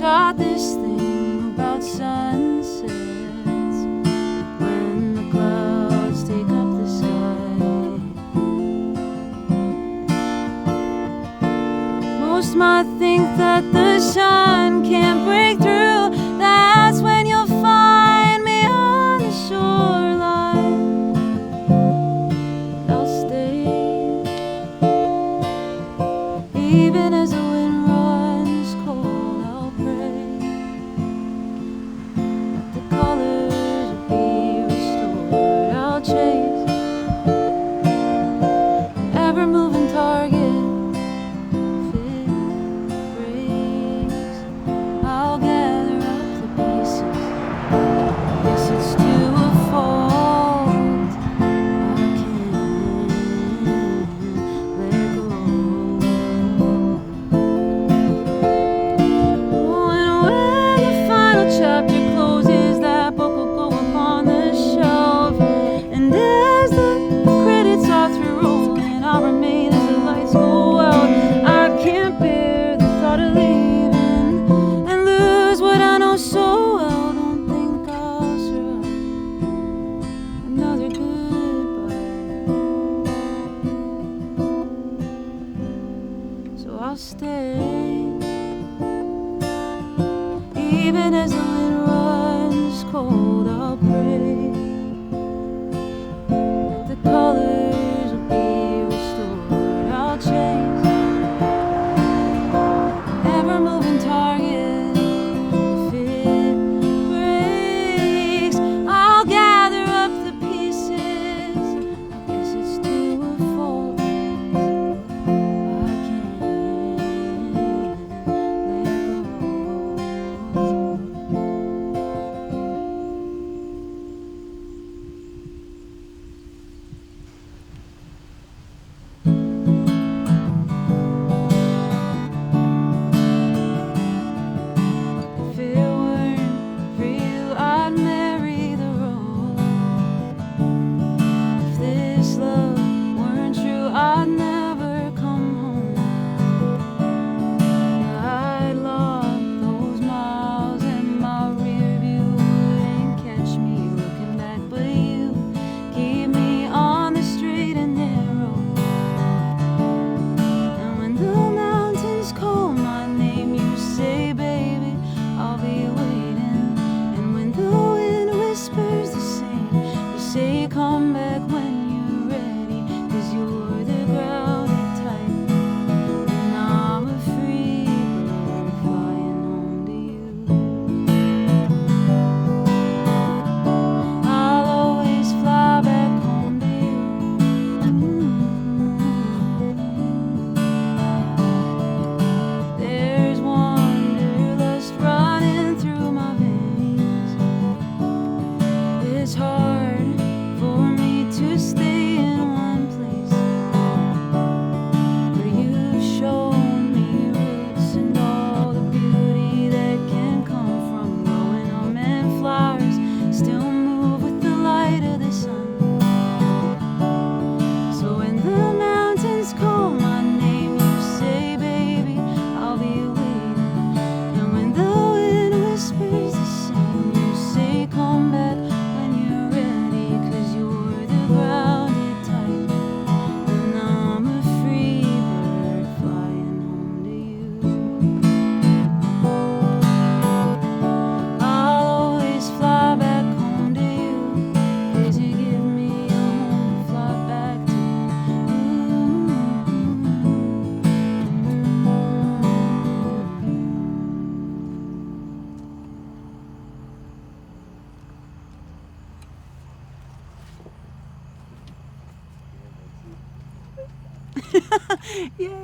got this thing about sunsets when the clouds take up the sky. Most might think that the sun can't break through. That's when you'll find me on the shoreline. I'll stay, even as the wind runs cold. I'll pray that the colors will be restored. I'll chase an ever-moving target. If it breaks, I'll gather up the pieces. Guess it's too a fault. I can't let go. And when the final chapter closes, that book will go up on the shelf. And as the credits are through rolling, I'll remain as the lights go out. I can't bear the thought of leaving and lose what I know so well. Don't think I'll survive another goodbye. So I'll stay, even as the wind runs cold. I'll pray that the colors will be restored. I'll chase ever-moving target. If it breaks, I'll gather up the pieces. I guess it's too a fault. I can't If it weren't for you, I'd marry the road. If this love weren't true, I'd never come home. I'd lock those miles in my rear view. Wouldn't catch me looking back, but you keep me on the straight and narrow. And when the mountains call my name, you say, baby, I'll be waiting. And when the wind whispers the same, you say, come back when you're ready. 'Cause you're the grounded type, and I'm a free bird flying home to you. I'll always fly back home to you. There's wanderlust running through my veins. It's hard for me to stay in one place, but you've shown me roots and all the beauty that can come from growing on, and flowers still move with the light of the sun. So when the mountains call my name, you say, baby, I'll be waiting. And when the wind whispers the same, you say, come back when you're ready. 'Cause you're the grounded type, and I'm a free bird flying home to you. I'll always fly back home to you, 'cause you give me a home to fly back to. Yay.